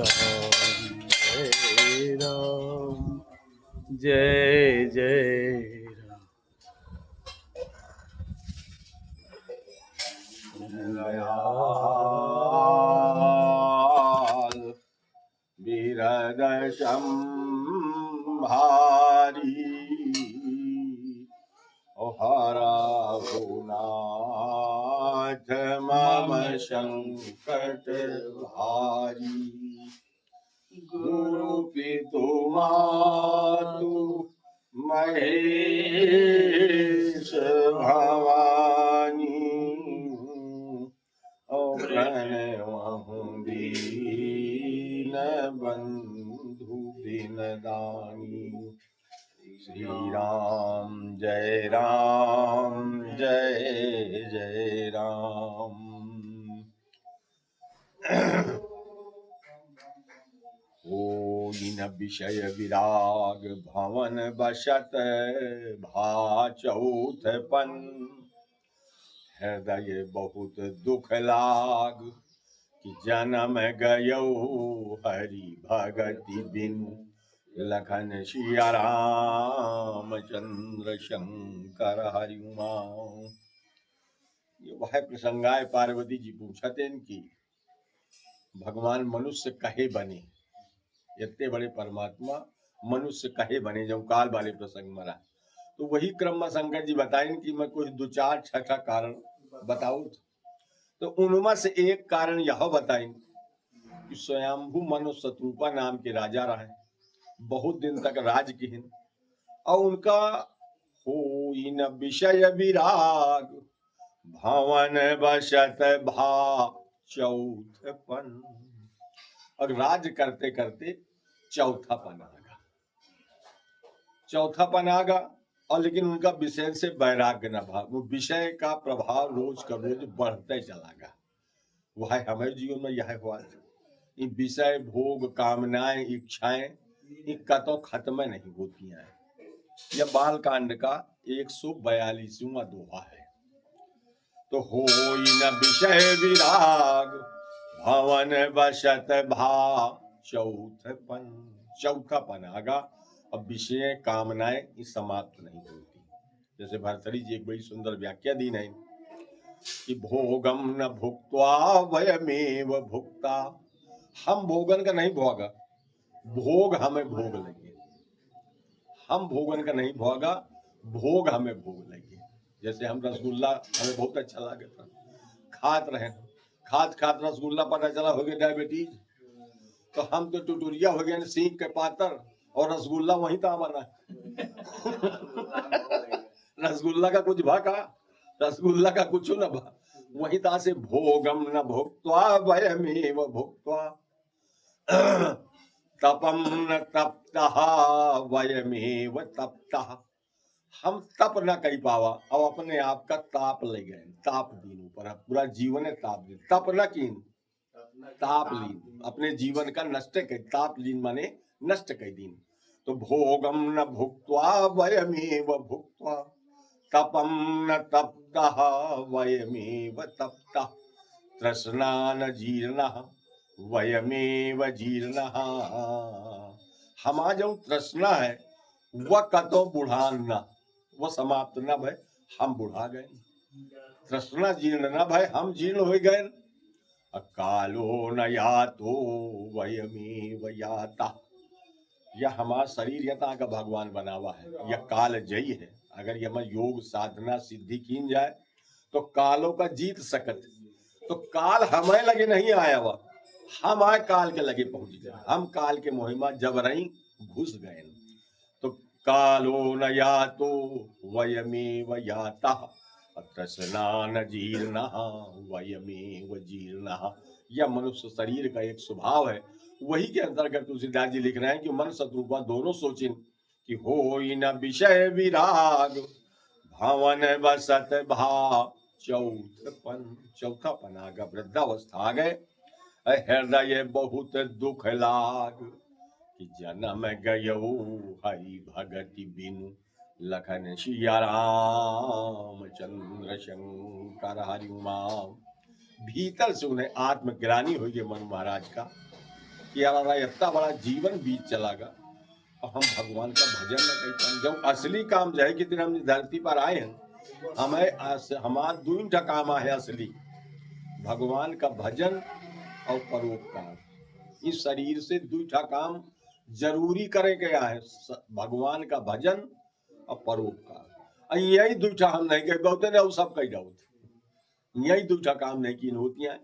राम जय राम जय जय दयाल विरदशम भारी हरहुनाथ मम संकट भारी गुरु पितु मातु महेश भवानी प्रणवहु दीन बंधु दिन दानी श्री राम जय जय राम। होइन विषय विराग भवन बसत भा चौथपन हृदय बहुत दुख लाग कि जन्म गयो हरि भगति बिन लखन सिया राम चंद्र शंकर हरि उमा। ये वह प्रसंग है। पार्वती जी पूछते कि भगवान मनुष्य कहे बने, इतने बड़े परमात्मा मनुष्य कहे बने जब काल वाले प्रसंग मरा। तो वही क्रम में शंकर जी बताएं कि मैं कुछ दो चार छठा कारण बताऊं। तो उनमें से एक कारण यह बताएं कि स्वयंभू मनु शत्रुपा नाम के राजा रहे, बहुत दिन तक राज किहिन और उनका हो इन विषय विराग भवन बसत भा चौथपन, और राज करते करते चौथापन आ गया और लेकिन उनका विषय से वैराग्य न भाव, वो विषय का प्रभाव रोज का रोज बढ़ते चला गया। वह हमारे जीवन में यह हुआ, ये विषय भोग कामनाएं इच्छाएं इनका तो खत्म नहीं होती हैं। यह बाल कांड का 142वां दोहा है। तो हो न विषय विराग भवन बसत भा चौथपन, चौथापन आगा। अब विषय कामनाएं ये समाप्त नहीं होती। जैसे भरतरी जी एक बड़ी सुंदर व्याख्या दी है कि भोगम न भुक्त्वा वयमेव भुक्ता, हम भोगन का नहीं भोगा, भोग हमें भोग लगे। हम भोगन का नहीं भोगा, भोग हमें भोग लगे। जैसे हम रसगुल्ला हमें बहुत अच्छा लगा था, खात रहे, खात खात रसगुल्ला पता चला हो गया डायबिटीज, तो हम तो टुटुरिया हो गए सीख के पातर और रसगुल्ला वहीं था हमारा। रसगुल्ला का कुछ भागा, रसगुल्ला का कुछ न भा, वही ता से भोगम न भुक्त्वा वयमेव भुक्त्वा तपम न तप्तः वयमेव तप्तः, हम तप न कर पावा और अपने आप का ताप ले गए। ताप दीन ऊपर पूरा जीवन है ताप दीन, तप न कीन ताप लीन, अपने जीवन का नष्ट कर, ताप लीन माने नष्ट कर दीन। तो भोगम न भुक्त्वा वयमेव भुक्त्वा तपम न तप्तः वयमेव तप्तः तृष्णा न जीर्णः वयमेव जीर्णः। हमारा जो तृष्णा है वह कतो बुढ़ान न, वह समाप्त न भय, हम बुढ़ा गए। तृष्णा जीर्ण न भय, हम जीर्ण हो गए। कालो न यातो वयमेव याता, यह हमारा शरीर यथा का भगवान बना हुआ है, यह काल जयी है। अगर यह योग साधना सिद्धि की जाए तो कालों का जीत सकत। तो काल हमें लगे नहीं आया हुआ, हम आए काल के लगे पहुंच गए। हम काल के मोहिमा जब रही घुस गए। तो कालो न यातो वयमेव याता तृष्णा न जीर्णः वयमेव जीर्णः। यह मनुष्य शरीर का एक स्वभाव है। वही के अंतर्गत तुलसीदास जी लिख रहे हैं कि मन शत्रुपा दोनों सोचिन कि होई न विषय विराग भवन बसत भा चौथपन, चौथापन आ गया, वृद्धावस्था आ गए। हृदय बहुत दुख लाग कि जन्म गयो हरि भगति बिनु लखन सिया राम चंद्र शंकर हरि उमा। भीतर से उन्हें आत्मग्लानि हुई है मनु महाराज का कि यार इतना बड़ा जीवन बीत चलागा और हम भगवान का भजन न कर पाए। जब असली काम जो है कि दिन हम धरती पर आए हैं, हमारा दू काम है असली, भगवान का भजन और परोपकार। इस शरीर से दूठा काम जरूरी करे गया है, भगवान का भजन और परोपकार। यही दूठा हम नहीं कह बहुते नहीं, सब कह जाओ यही दूठा काम नहीं की होती है।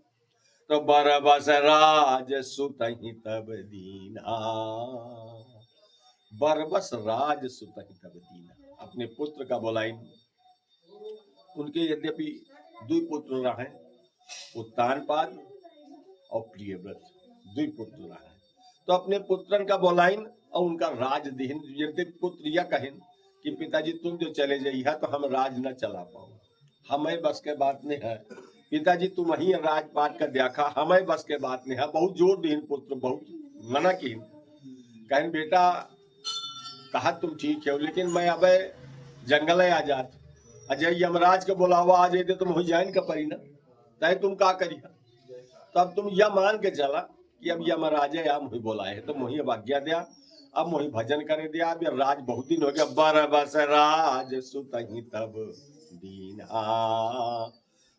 तो बरबस राज सुतहि तब दीना, बरबस राज सुतहि तब दीना। अपने पुत्र का बोलाइन, उनके यद्यपि दो पुत्र रहे, उत्तानपाद और प्रियव्रत, दो पुत्र रहे। तो अपने पुत्रन का बोलाइन और उनका राज देहन। यदि पुत्र यह कहें कि पिताजी तुम जो चले जाइए तो हम राज न चला पाओ, हमें बस के बात नहीं है। पिताजी तुम ही राजपाट का देखा, हमें बस के बात नहीं है। बहुत जोर दीन पुत्र, बहुत मना की, कहें बेटा कहा तुम ठीक है, लेकिन मैं अब जंगल है आजाद, अजय यमराज के बुलावा आ जाते तुम हो जाइन का परी ना, तय तुम का करी। तब तुम यह मान के चला कि अब यमराजा या मुही बोलाए है तो मुही अब आज्ञा दिया, अब मुही भजन करे दिया। अब राज बहुत दिन हो गया। बरबस राज सुतहि तब दीना,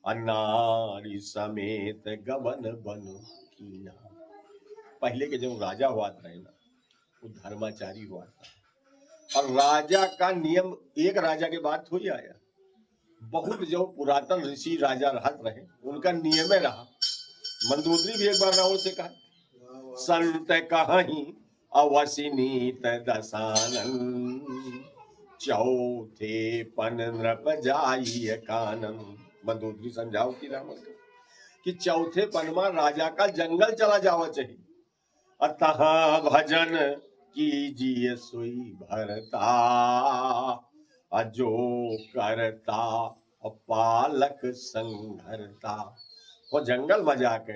अनारी समेत गवन बन कीना। पहले के जो राजा हुआ था ना, वो धर्माचारी हुआ था, और राजा का नियम एक राजा के बाद थोड़ी आया। बहुत जो पुरातन ऋषि राजा रहत रहे, उनका नियम रहा। मंदोदरी भी एक बार रावण से कहा, संत कहीं अवसिनीत दसानन, चौथे पन नृप जाई कानन। मंदोदरी समझाओ कि रावण कि चौथे पनमा राजा का जंगल चला जावा चाहिए, अतः भजन कीजिए सोई भरता, अजो करता पालक संघरता। वो जंगल में जाके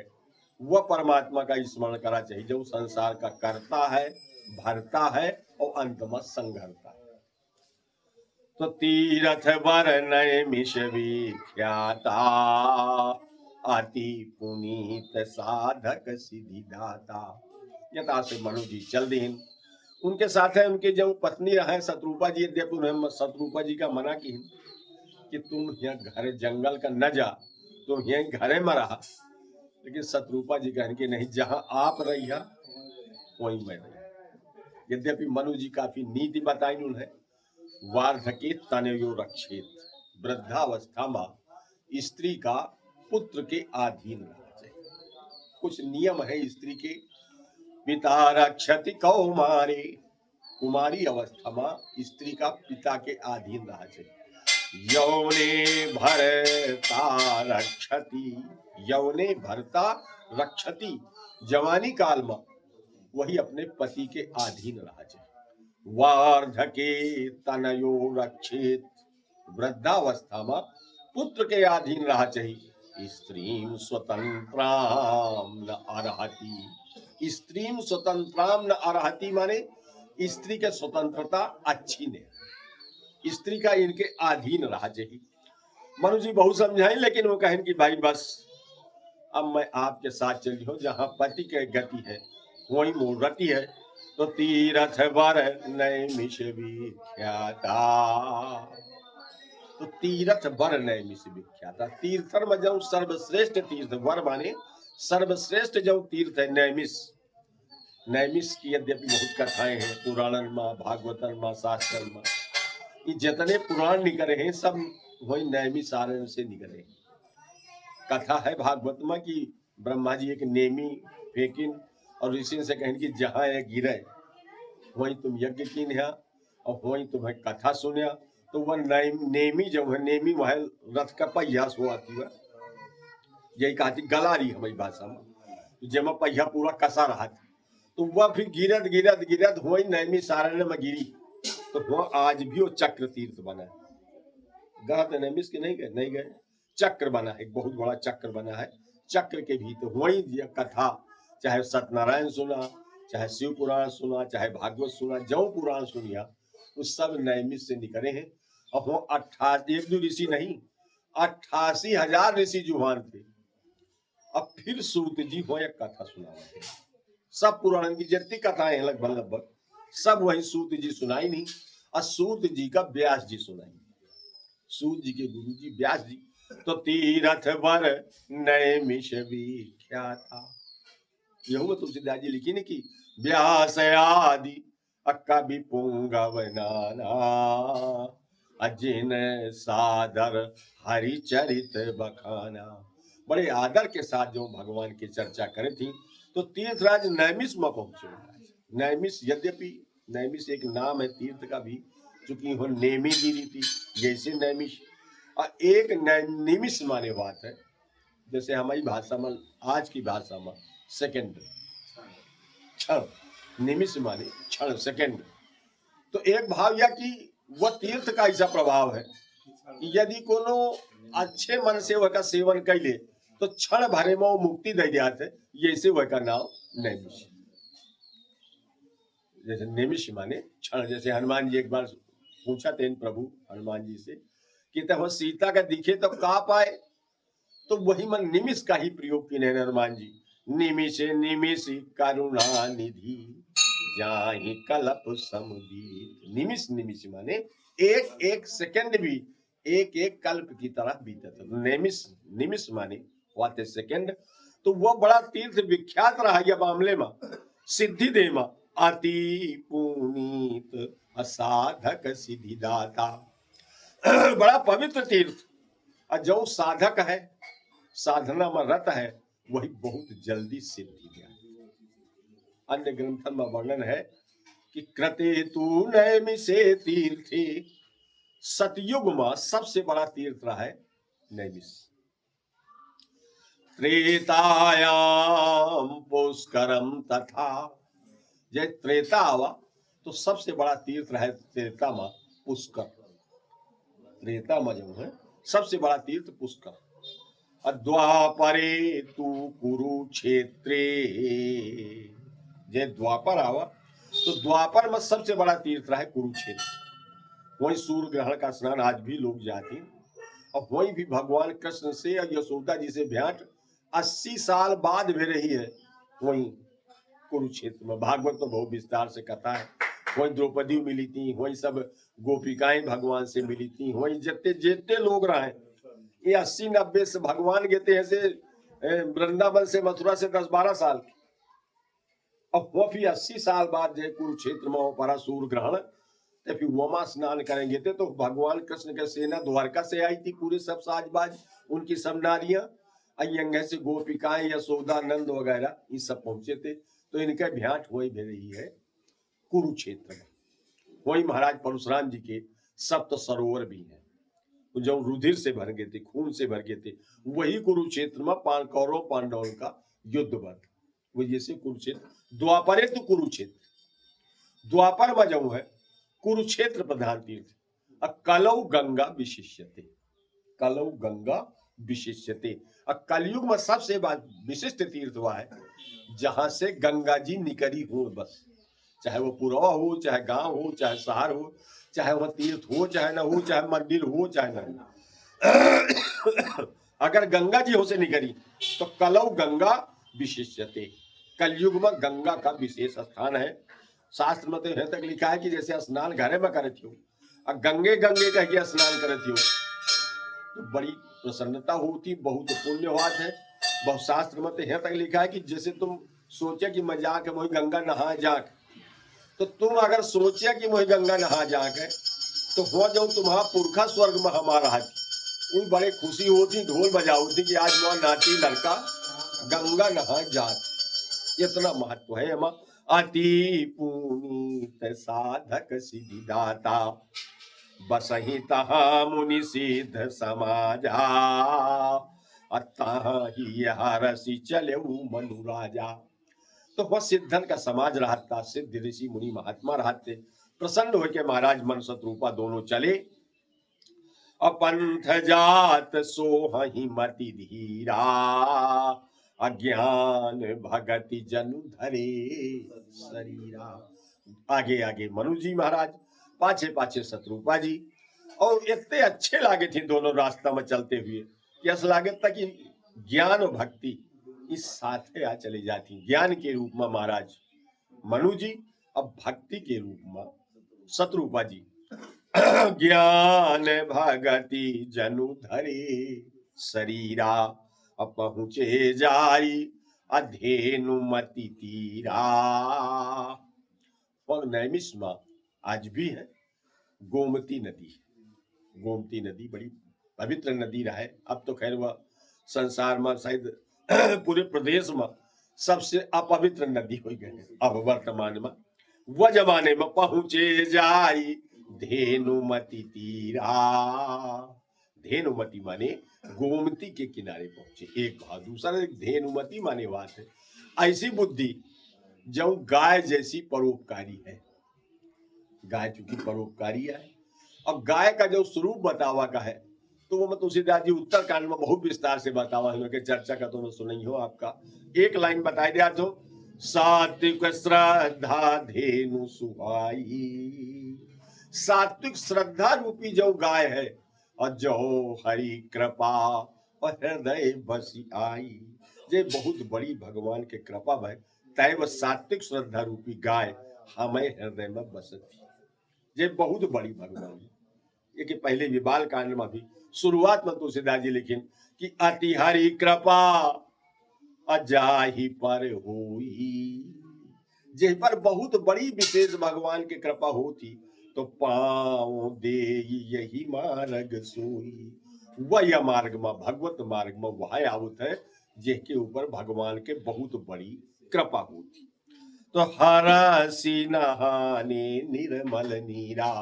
वह परमात्मा का स्मरण करा चाहिए जो संसार का करता है, भरता है और अंत में संघरता है। तो तीरथ बर नय मिश विख्याता, अति पुनीत साधक सिद्धि दाता। यथा से मनु जी चल दीन, उनके साथ है उनके जो पत्नी रहे शत्रुपा जी। यद्यपि उन्हें शत्रुपा जी का मना की कि तुम यहाँ घर जंगल का न जा, तुम यहीं घरे में रहा, लेकिन शत्रुपा जी कहने के नहीं, जहां आप रही है वहीं मैं रही। यद्यपि मनु जी काफी नीति बताई उन्हें, वार्धके तनयो रक्षित, वृद्धावस्था में स्त्री का पुत्र के अधीन रहना चाहिए। कुछ नियम है स्त्री के, पिता रक्षति कौमारी, कुमारी अवस्था में स्त्री का पिता के अधीन रहना चाहिए। यौने भरता रक्षति, यौने भरता रक्षति, जवानी काल में वही अपने पति के अधीन रहा चाहिए। वार्धके तनयो रक्षित, वृद्धावस्था में पुत्र के अधीन रहा चाहिए। स्त्रीम स्वतंत्राम न अर्हति, स्त्रीम स्वतंत्राम न अर्हति माने स्त्री के स्वतंत्रता अच्छी नहीं, स्त्री का इनके अधीन रहा चाहिए। मनु जी बहुत समझाए, लेकिन वो कहें कि भाई बस अब मैं आपके साथ चली हूँ, जहाँ पति के गति है वही मोर रति है। तो तीरथ वर नैमिष विख्याता, तो तीरथ वर नैमिष विख्याता, तीर्थर में जो सर्वश्रेष्ठ तीर्थ, वर माने सर्वश्रेष्ठ जो तीर्थ है नैमिष। नैमिष की यद्यपि बहुत कथाएं हैं पुराणन में, भागवतन में, शास्त्र में। ये जितने पुराण निकले हैं सब वही नैमिषारण्य से निकले हैं। कथा है भागवत में कि ब्रह्मा जी एक नेमी फेंकिन और ऋषि से कहें कि जहाँ ये गिरे वहीं तुम यज्ञ की है और वहीं तुम्हें कथा सुनिया। तो वह नेमी जो है, नेमी वह रथ का पहिया सोती है, यही कहती गलारी हमारी भाषा में, जब पहिया पूरा कसा रहा था। तो वह फिर गिरत गिरत गिरत वही नैमिषारण्य में गिरी, तो वह आज भी वो चक्र तीर्थ बना है। गलत नैमिष के नहीं गए, चक्र बना है, एक बहुत बड़ा चक्र बना है। चक्र के भीतर वही कथा, चाहे सत्यनारायण सुना, चाहे शिव पुराण सुना, चाहे भागवत सुना, जो पुराण सुनिया उस सब नैमिष से निकले हैं। और वो 88 एक दो ऋषि नहीं, 88,000 ऋषि जुबान थे। अब फिर सूत जी हो एक कथा सुना, सब पुराण की जितनी कथाएं हैं लगभग लगभग सब वही सूत जी सुनाई नहीं, और सूत जी का व्यास जी सुनाई। सूत जी के गुरु जी व्यास जी तो तीरथ बर नैमिष विख्याता। यहू तुलसीदास जी लिखी ने कि व्यास आदि कवि पुंगव नाना, अजिन सादर हरिचरित बखाना। बड़े आदर के साथ जो भगवान की चर्चा करी थी, तो तीर्थराज नैमिष में पहुंचे। नैमिष यद्यपि नैमिष एक नाम है तीर्थ का भी, चूंकि वो नेमी दी थी जैसे नैमिष, और एक निमिष माने बात है, जैसे हमारी भाषा में आज की भाषा में सेकंड, क्षण, निमिष माने क्षण सेकंड। तो एक भाव यह कि वह तीर्थ का ऐसा प्रभाव है कि यदि कोनो अच्छे मन से वह का सेवन कैले तो क्षण भरे में वो मुक्ति दे जाते, जैसे वह का नाम नैमिष। जैसे निमिष माने क्षण। जैसे हनुमान जी एक बार पूछा थे प्रभु हनुमान जी से कि तब सीता का दिखे तो का पाए, तो वही मन निमिष का ही प्रयोग किए हनुमान जी। निमिष निमिष करुणा निधि जाहि कलप समुदीत। निमिष निमिष माने एक एक सेकंड भी एक एक कल्प की तरह बीता था। निमिष निमिष माने व्हाट ए सेकंड। तो वो बड़ा तीर्थ विख्यात रहा यह मामले में सिद्धि देमा अति पुनीत असाधक सिद्धिदाता। बड़ा पवित्र तीर्थ, और जो साधक है साधना में रत है वही बहुत जल्दी सिद्धि गया। अन्य ग्रंथन में वर्णन है कि कृते तू नैमिषे तीर्थे, सतयुग में सबसे बड़ा तीर्थ रहा है नैमिष। त्रेतायाम पुष्करम तथा, जब त्रेता आवा तो सबसे बड़ा तीर्थ रहा है त्रेता में पुष्कर। त्रेता में जो है सबसे बड़ा तीर्थ पुष्कर। द्वापरे तू कुरुक्षेत्रे, जब द्वापर आवा तो द्वापर में सबसे बड़ा तीर्थ रहा है कुरुक्षेत्र। वही सूर्य ग्रहण का स्नान आज भी लोग जाते हैं, और वही भी भगवान कृष्ण से और यशोदा जी से भेंट 80 साल बाद भी रही है वही कुरुक्षेत्र में। भागवत तो बहुत विस्तार से कथा है। वही द्रौपदी मिली थी, वही सब गोपिकाएं भगवान से मिली थी, वही जितने जितने लोग रहे। ये 80-90 से भगवान कहते हैं से वृंदावन से मथुरा से 10-12 साल, और वो भी 80 साल बाद जय कुरुक्षेत्र में हो पड़ा सूर्य ग्रहण, तो फिर वमा स्नान करेंगे थे। तो भगवान कृष्ण के सेना द्वारका से आई थी, पूरे सब साजबाज उनकी सब नारियां, अयंग से गोपिकाएं यशोदा नंद वगैरह ये सब पहुंचे थे। तो इनका भेंट वही भी रही है कुरुक्षेत्र में। वही महाराज परशुराम जी के सप्त सरोवर भी हैं, जो रुधिर से भर गए थे, खून से भर गए थे। वही कुरुक्षेत्र में कौरव पांडवों का युद्ध बन, वो जैसे कुरुक्षेत्र द्वापरे तो कुरुक्षेत्र। द्वापर में जो है कुरुक्षेत्र प्रधान तीर्थ। कलौ गंगा विशिष्यते, कलौ गंगा विशिष्यते। कलयुग में सबसे विशिष्ट तीर्थ हुआ है जहां से गंगा जी निकली हो। बस चाहे वो पुरवा हो, चाहे गांव हो, चाहे शहर हो, चाहे वह तीर्थ हो चाहे ना हो, चाहे मंदिर हो चाहे ना हो, अगर गंगा जी हो से निकली तो कलौ गंगा विशिष्यते। कलयुग में गंगा का विशेष स्थान है। शास्त्र में तो यहाँ तक लिखा है कि जैसे स्नान घरे में करे थी और गंगे गंगे का स्नान करे थी तो बड़ी प्रसन्नता होती, बहुत पुण्य बात है। बहुत शास्त्र में तो यहाँ तक लिखा है कि जैसे तुम सोचे कि मैं जाके वही गंगा नहा जाके, तो तुम अगर सोचे कि वही गंगा नहा जाके तो हो जाओ तुम्हारा पुरखा स्वर्ग में हमारा है, वो बड़े खुशी होती, ढोल बजाओ थी कि आज वहां नाती लड़का गंगा नहा जात। इतना महत्व है हमारा। अति पुनीत साधक सिद्धिदाता, बसहि तहा मुनि सिद्ध समाजा, अतहि हरसि चले मनु राजा। तो वह सिद्धन का समाज रहता, सिद्ध ऋषि मुनि महात्मा रहते। प्रसन्न होकर महाराज मन शत्रुपा दोनों चले। अपंथ जात सोहि मति धीरा, अज्ञान भगति जनु धरे शरीरा। आगे आगे मनु जी महाराज, पाछे पाछे शत्रुपा जी। और इतने अच्छे लागे थे दोनों रास्ता में चलते हुए कि ऐसा लागे था कि ज्ञान और भक्ति इस साथे आ चली जाती ज्ञान के रूप में महाराज मनु जी, अब भक्ति के रूप में शत्रुपा जी। ज्ञान भगति जनु धरे शरीरा, अब पहुँचे जाई अधेनुमति तीरा। और नैमिषारण्य आज भी है, गोमती नदी। गोमती नदी बड़ी पवित्र नदी रहा है। अब तो खैर वह संसार में शायद पूरे प्रदेश में सबसे अपवित्र नदी हो गई। अब वर्तमान में वह जमाने में पहुंचे जाई धेनुमति तीरा। धेनुमति माने गोमती के किनारे पहुंचे, एक बात। दूसरा धेनुमति माने बात है ऐसी बुद्धि जो गाय जैसी परोपकारी है। गाय चूंकि परोपकारी है, अब गाय का जो स्वरूप बतावा का है तो वो मैं तुलसीदास जी उत्तर कांड में बहुत विस्तार से बतावा है, चर्चा का तो सुनी हो। आपका एक लाइन बताई दिया तो सात्विक श्रद्धा धेनु सुहाई। सात्विक श्रद्धा रूपी जो गाय है और जो हरि कृपा और हृदय बसी आई। जे बहुत बड़ी भगवान के कृपा है तय वह सात्विक श्रद्धा रूपी गाय हमें हृदय में बसती। जे बहुत बड़ी भगवान ये कि पहले विबाल कांड में भी शुरुआत में तुलसीदास जी लिखिन कि अति हरि कृपा अजाहि पर होई। जे पर बहुत बड़ी विशेष भगवान की कृपा होती तो पाँव दे यही मार्ग सोई। वह मार्ग में भगवत मार्ग में वह आवत है जिसके ऊपर भगवान के बहुत बड़ी कृपा होती। तो हरसी नहाने निर्मल नीरा।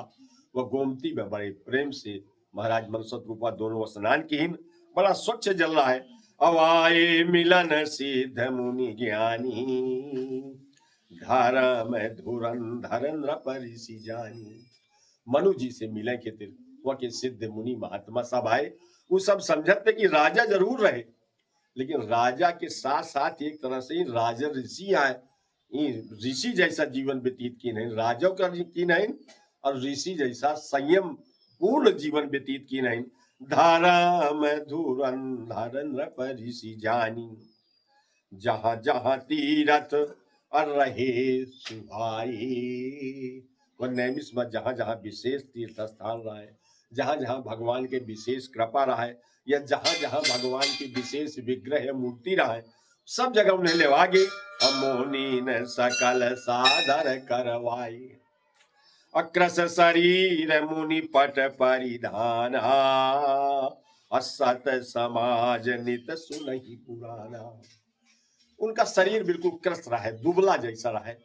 वह गोमती में बड़े प्रेम से महाराज मन शत्रुपा दोनों स्नान किन, बड़ा स्वच्छ जल रहा है। अवाए मिलन सिद्ध मुनि ज्ञानी, धारा में धुरंधर नृपऋषि जानी। मनु जी से मिले के तिर वह के सिद्ध मुनि महात्मा सब आए। वो सब समझते कि राजा जरूर रहे, लेकिन राजा के साथ साथ एक तरह से राजा ऋषि आए। ऋषि जैसा जीवन व्यतीत की नहीं, राजाओं का की नहीं, और ऋषि जैसा संयम पूर्ण जीवन व्यतीत की नहीं। धारा में धुरंधर नृपऋषि जानी, जहां जहां तीरथ और रहे सुहाई। वह नैमिष में जहां जहां विशेष तीर्थ स्थान रहा है, जहां जहां भगवान के विशेष कृपा रहा है, या जहां जहां भगवान की विशेष विग्रह या मूर्ति रहा है, सब जगह उन्हें लेवागे। मोनी ने सकल सादर करवाई, अक्रस शरीर मुनि पट परिधाना, असत समाज नित सुनहि पुराना। उनका शरीर बिल्कुल क्रस रहा है, दुबला जैसा रहा है,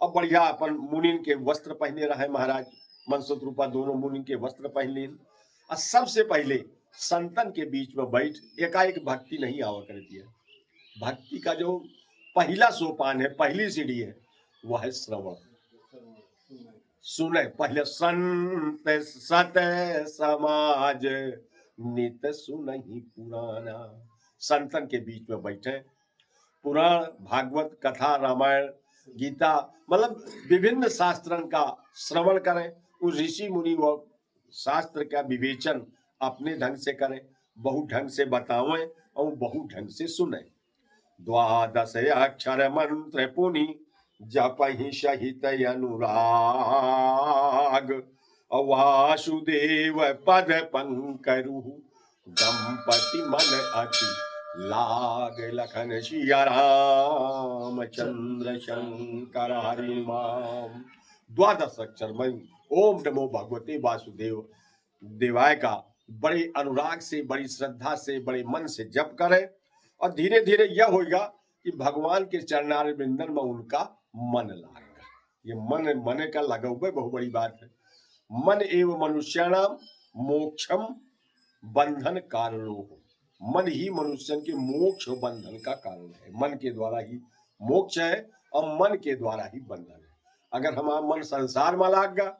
और बढ़िया अपन मुनिन के वस्त्र पहने रहे। महाराज मन शत्रुपा दोनों मुनिन के वस्त्र पहने, और सबसे पहले संतन के बीच में बैठ एकाएक भक्ति नहीं आवा करती है। भक्ति का जो पहला सोपान है, पहली सीढ़ी है, वह है श्रवण। सुने पहले संत सत समाज नित सुनहि पुराना। संतन के बीच में बैठे, पुराण भागवत कथा रामायण गीता मतलब विभिन्न शास्त्रन का श्रवण करें। उस ऋषि मुनि व शास्त्र का विवेचन अपने ढंग से करें, बहु ढंग से बतावें और बहु ढंग से सुने। द्वादश अक्षर मंत्र पुनि जपहि सहित अनुराग, वासुदेव पद पंकरु दंपति मन अति लाग। लखन सिया राम चंद्र शंकर हरिमाम। द्वादश अक्षर मंत्र ओम नमो भगवते वासुदेव देवाय का बड़े अनुराग से, बड़ी श्रद्धा से, बड़े मन से जप करें, और धीरे धीरे यह होगा कि भगवान के चरणार बिंदन में उनका मन लागेगा। ये मन का लगौबे बहुत बड़ी बात है। मन एवं मनुष्याणाम मोक्षम बंधन कारणो हो। मन ही मनुष्य के मोक्ष बंधन का कारण है। मन के द्वारा ही मोक्ष है और मन के द्वारा ही बंधन है। अगर हमारा मन संसार में लाग गया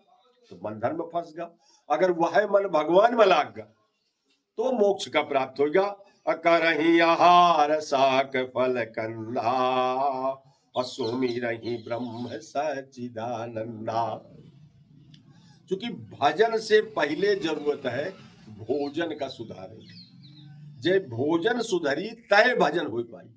तो बंधन में फंस गया, अगर वह मन भगवान में लाग गया तो मोक्ष का प्राप्त होगा। अकरहि आहार साक फल कंदा, असुमिरहि ब्रह्म सच्चिदानंदा। क्योंकि भजन से पहले जरूरत है भोजन का सुधार। जे भोजन सुधरी तय भजन हो पाई।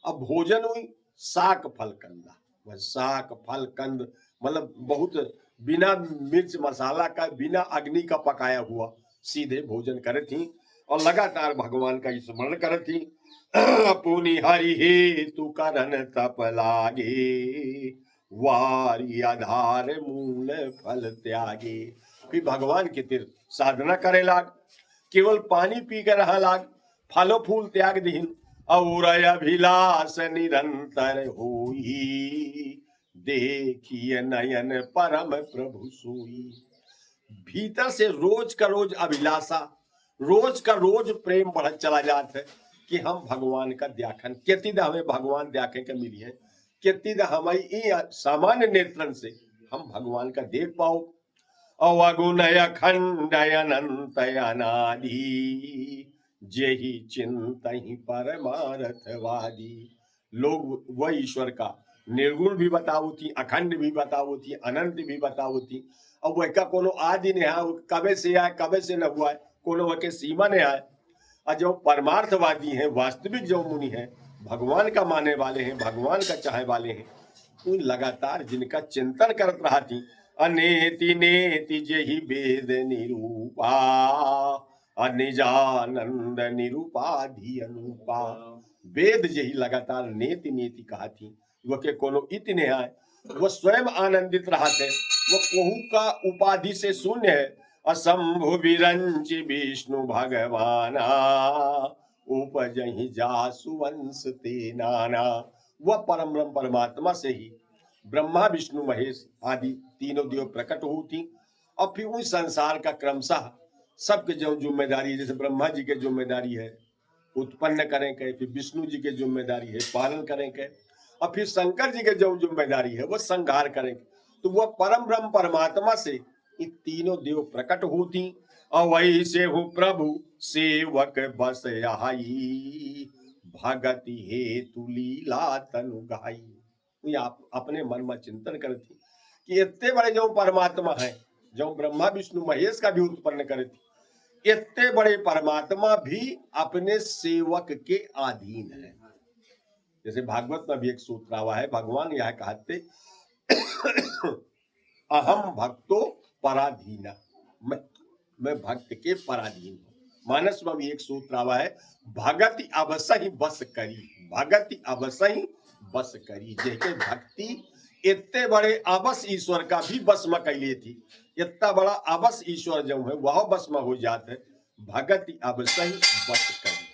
अब भोजन हुई शाक फल कंदा, वह शाक फल कंद मतलब बहुत बिना मिर्च मसाला का, बिना अग्नि का पकाया हुआ सीधे भोजन करे थी और लगातार भगवान का स्मरण करे थी। पुनि हरि हे तू करन तप लागे, वारी आधार मूल फल त्यागे। फिर भगवान के तीर साधना करे लाग, केवल पानी पी कर रहा लाग, फलो फूल त्याग दीन, और अभिलाष निरंतर होई, देखिए नयन परम प्रभु सोई। भीतर से रोज का रोज अभिलाषा, रोज का रोज प्रेम बढ़त चला जाता है कि हम भगवान का द्याखन केतिद हमें भगवान द्याखे के मिली है, केतिद हमारी सामान्य नेत्रन से हम भगवान का देख पाओ। अवगुणय खंडय अनंत अनादि, जेहि चिंतहि परमार्थवादी। लोग वह ईश्वर का निर्गुण भी बताओ थी, अखंड भी बताओ थी, अनंत भी बताओ थी। अब वह का कोनो आदि नहीं है, कबे से आए कबे से न हुआ है, कोनो वह के सीमा नहीं आए। और जो परमार्थवादी हैं, वास्तविक जो मुनि हैं, भगवान का मानने वाले हैं, भगवान का चाहे वाले हैं, उन लगातार जिनका चिंतन करत रहा थी। अनेति नेति जेहि वेद निरूपा, अनिजानंद निरूपाधि अनुपा। वेद जेहि लगातार नेति नेति कहा थी, वह के कोनो इति नहीं आए, वह स्वयं आनंदित रहा थे, वह कोहू का उपाधि से शून्य है। असंभु विरंच विष्णु भगवाना, उपजहि जासु वंश ते नाना। वह परम ब्रह्म परमात्मा से ही ब्रह्मा विष्णु महेश आदि तीनों देव प्रकट होती और फिर उस संसार का क्रमशः सबके जो जिम्मेदारी, जैसे ब्रह्मा जी के जिम्मेदारी है उत्पन्न करें के, फिर विष्णु जी के जिम्मेदारी है पालन करें के, और फिर शंकर जी के जो जिम्मेदारी है वह संहार करें। तो वह परम ब्रह्म परमात्मा से ये तीनों देव प्रकट होती। और वही से हूँ प्रभु सेवक बस आई, भगति हेतु लीला तनु गाई। आप अपने मन में चिंतन करती कि इतने बड़े जो परमात्मा है, जो ब्रह्मा विष्णु महेश का भी उत्पन्न करे थी, इतने बड़े परमात्मा भी अपने सेवक के अधीन है। जैसे भागवत में भी एक सूत्र आवा है, भगवान यह कहते अहम भक्तो पराधीना, मैं भक्त के पराधीन हूँ। मानस में भी एक सूत्र आवा है, भगति अवसही बस करी, भगति अवसही बस करी। जैसे भक्ति इतने बड़े अवस ईश्वर का भी बस में कैली थी, इतना बड़ा अवस ईश्वर जो है वह बस में हो जाते, भगति अवसही बस करी।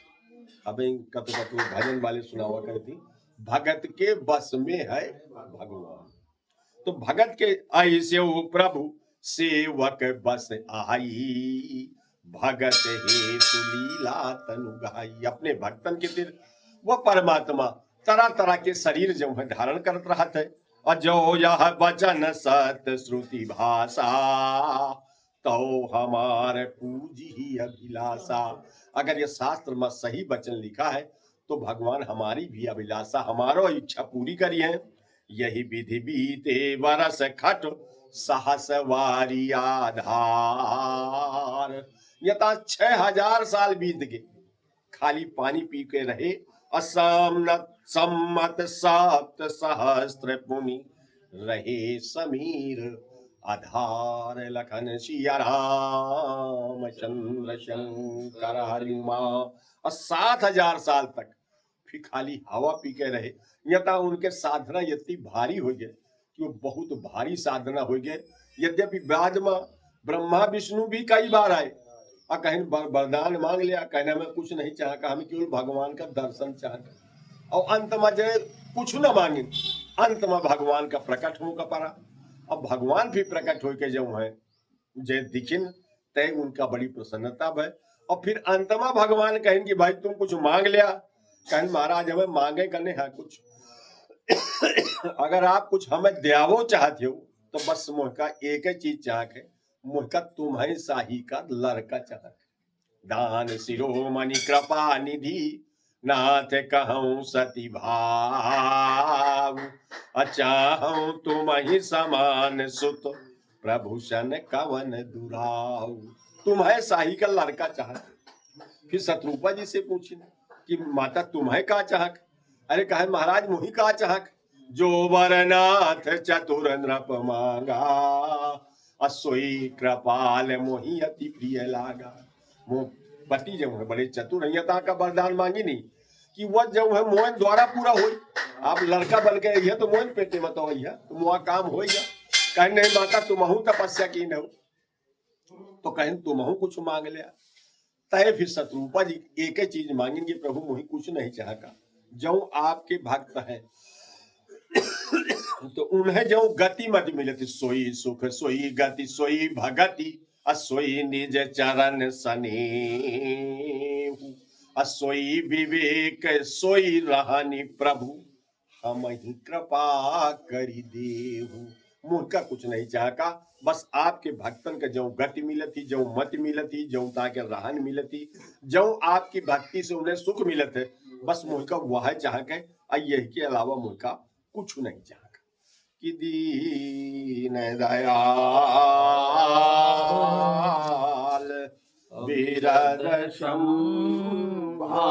अब कतो कतो भजन वाले सुनावा करती, भगत के बस में है भगवान। तो भगत के ऐसे प्रभु सेवक बस आई, भगत हेतु लीला तनु गाई। अपने भक्तन के तीर वह परमात्मा तरह तरह के शरीर जो है धारण करत रहत है। और जो यह वचन सत श्रुति भाषा, तो हमारे पूजी ही अभिलाषा। अगर यह शास्त्र में सही वचन लिखा है तो भगवान हमारी भी अभिलाषा, हमारो इच्छा पूरी करी है। यही विधि बीते बरस खट सहस वारी आधार। यथा 6000 साल बीत गए, खाली पानी पी के रहे। असमनत सम्मत सप्त सहस्त्र पुनि रहे समीर आधार। लखन सिया राम चंद्र शंकर हरिमा। और 7000 साल तक फिर खाली हवा पी के रहे। यथा उनके साधना इतनी भारी हो गए कि वो बहुत भारी साधना हो गए। यद्यपि बाद में ब्रह्मा विष्णु भी कई बार आए और कहीं वरदान मांग लिया, कहने में कुछ नहीं चाहा, हमें केवल भगवान का दर्शन चाहते। और अंत में जो कुछ न मांगे, अंत में भगवान का प्रकट हो का पड़ा। अब भगवान भी प्रकट हो के जो है जे दिखिन तय उनका बड़ी प्रसन्नता है। और फिर अंत में भगवान कहें कि भाई तुम कुछ मांग लिया, कहें महाराज हमें मांगे करने है कुछ अगर आप कुछ हमें द्यावो चाहते हो तो बस मुझका एक ही चीज चाहक है, मुझका तुम्हें शाही का लड़का चाहक। दान शिरोमणि कृपा निधि, नाथ कहूं सती भाव। अचाहूं तुम ही समान सुत, प्रभूषण कवन दुराव। तुम्हें शाही का लड़का चाहक। फिर शत्रुपा जी से पूछी कि माता तुम्हें का चाहक, अरे कहे महाराज मोही का चाहक जो वरनाथ चतुर नृप मांगा असोई कृपाल मोही अति प्रिय लागा। वो पति जब है बड़े चतुर है, यहाँ का वरदान मांगी नहीं कि वह जब है मोहन द्वारा पूरा हो। आप लड़का बन के रहिए तो मोहन पेटे मत हो तो मुआ काम हो गया। कहीं नहीं माता तुमहू तपस्या की न तो कहीं तुमहू कुछ मांग लिया। तय फिर शत्रुपा जी एक ही चीज मांगेंगे, प्रभु मोही कुछ नहीं चाहता। जो आपके भक्त हैं तो उन्हें जो गति मत मिलती, सोई सुख सोई गति सोई भगति असोई निज चरण सनेहु असोई विवेक सोई रहनी प्रभु हम ही कृपा करी देहु। मुझका कुछ नहीं चाहता, बस आपके भक्तन के जो गति मिलती, जो मत मिलती, जो ताके रहन मिलती, जो आपकी भक्ति से उन्हें सुख मिलत है, बस मुझका वह चाह के यही के अलावा मुझका कुछ नहीं चाह कि दीन दयाल विरद संभा